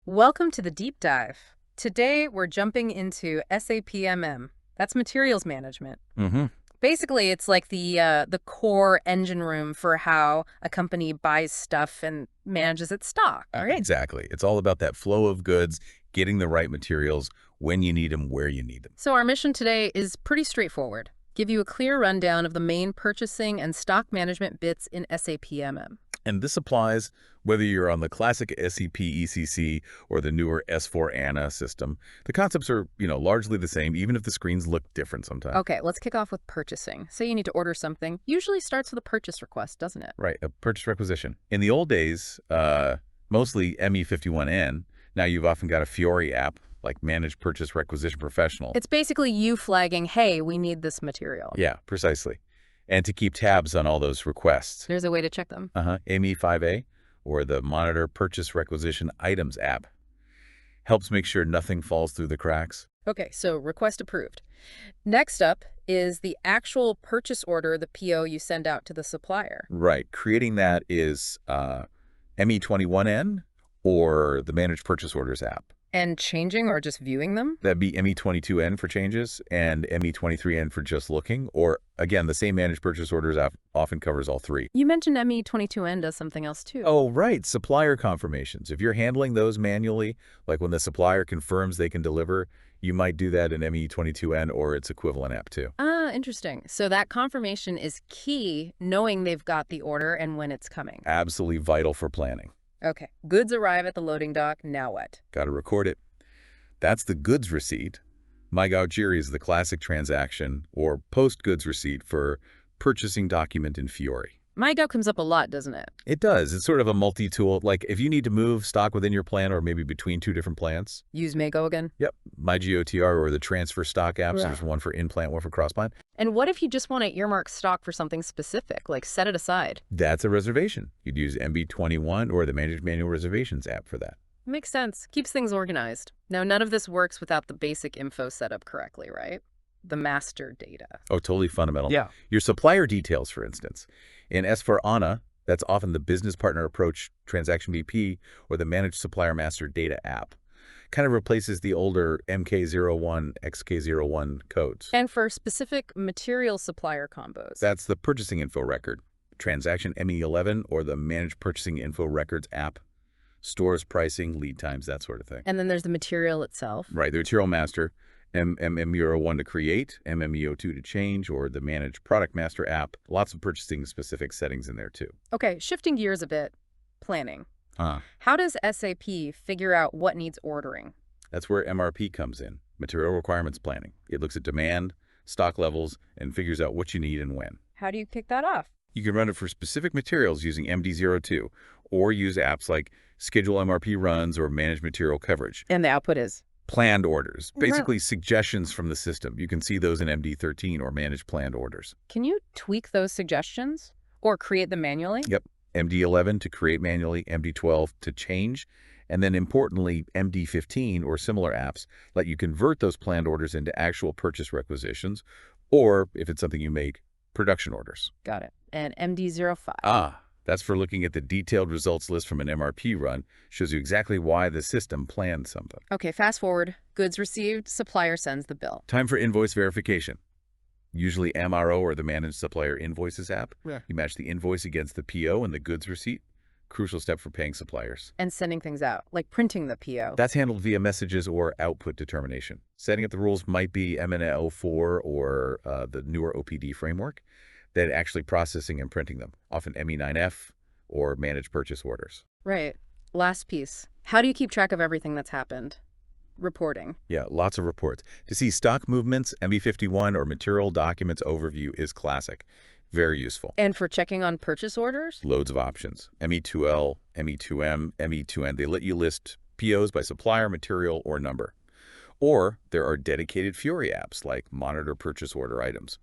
Welcome to the deep dive. Today, we're jumping into SAP MM. That's materials management. Mm-hmm. Basically, it's like the core engine room for how a company buys stuff and manages its stock, right? Exactly. It's all about that flow of goods, getting the right materials, when you need them, where you need them. So our mission today is pretty straightforward. Give you a clear rundown of the main purchasing and stock management bits in SAP MM. And this applies whether you're on the classic SAP ECC or the newer S/4HANA system. The concepts are, largely the same, even if the screens look different sometimes. Okay, let's kick off with purchasing. Say you need to order something. Usually starts with a purchase request, doesn't it? Right, a purchase requisition. In the old days, mostly ME51N, now you've often got a Fiori app like Managed Purchase Requisition Professional. It's basically you flagging, hey, we need this material. Yeah, precisely. And to keep tabs on all those requests. There's a way to check them. ME5A, or the Monitor Purchase Requisition Items app, helps make sure nothing falls through the cracks. Okay, so request approved. Next up is the actual purchase order, the PO you send out to the supplier. Right. Creating that is ME21N or the Managed Purchase Orders app. And changing or just viewing them? That'd be ME22N for changes and ME23N for just looking. Or, again, the same Managed Purchase Orders app often covers all three. You mentioned ME22N does something else too. Oh, right. Supplier confirmations. If you're handling those manually, like when the supplier confirms they can deliver, you might do that in ME22N or its equivalent app too. Ah, interesting. So that confirmation is key, knowing they've got the order and when it's coming. Absolutely vital for planning. Okay, goods arrive at the loading dock, now what? Got to record it. That's the goods receipt. Maigao-jiri is the classic transaction or post-goods receipt for purchasing document in Fiori. MyGo comes up a lot, doesn't it? It does. It's sort of a multi-tool. Like if you need to move stock within your plant or maybe between two different plants. Use Mago again. Yep. MyGOTR or the transfer stock apps. Yeah. There's one for in-plant, one for cross-plant. And what if you just want to earmark stock for something specific, like set it aside? That's a reservation. You'd use MB21 or the Managed Manual Reservations app for that. Makes sense. Keeps things organized. Now, none of this works without the basic info set up correctly, right? The master data. Oh, totally fundamental. Yeah. Your supplier details, for instance. In S/4HANA, that's often the Business Partner Approach Transaction BP or the Managed Supplier Master Data app. Kind of replaces the older MK01, XK01 codes. And for specific material supplier combos. That's the Purchasing Info Record, Transaction ME11 or the Managed Purchasing Info Records app. Stores, pricing, lead times, that sort of thing. And then there's the material itself. Right, the Material Master, MME01 to create, MME02 to change, or the Managed Product Master app. Lots of purchasing specific settings in there too. Okay, shifting gears a bit. Planning. Ah, How does SAP figure out what needs ordering? that's where MRP comes in, Material Requirements Planning. It looks at demand, stock levels, and figures out what you need and when. How do you kick that off? You can run it for specific materials using MD02, or use apps like Schedule MRP Runs or Manage Material Coverage. And the output is? Planned orders, basically suggestions from the system. You can see those in MD13 or Manage Planned Orders. Can you tweak those suggestions or create them manually? Yep, MD11 to create manually, MD12 to change, and then importantly, MD15 or similar apps let you convert those planned orders into actual purchase requisitions, or if it's something you make, production orders. Got it. And MD05. Ah, that's for looking at the detailed results list from an MRP run. Shows you exactly why the system planned something. Okay, fast forward. Goods received, supplier sends the bill. Time for invoice verification. Usually MRO or the Managed Supplier Invoices app. Yeah. You match the invoice against the PO and the goods receipt. Crucial step for paying suppliers. And sending things out, like printing the PO. That's handled via messages or output determination. Setting up the rules might be MN04 or the newer OPD framework. Then actually processing and printing them, often ME9F or Managed Purchase Orders. Right. Last piece. How do you keep track of everything that's happened? Reporting. Yeah, lots of reports. To see stock movements, ME51 or Material Documents Overview is classic. Very useful. And for checking on purchase orders? Loads of options. ME2L, ME2M, ME2N. They let you list POs by supplier, material, or number. Or there are dedicated Fiori apps like Monitor Purchase Order Items.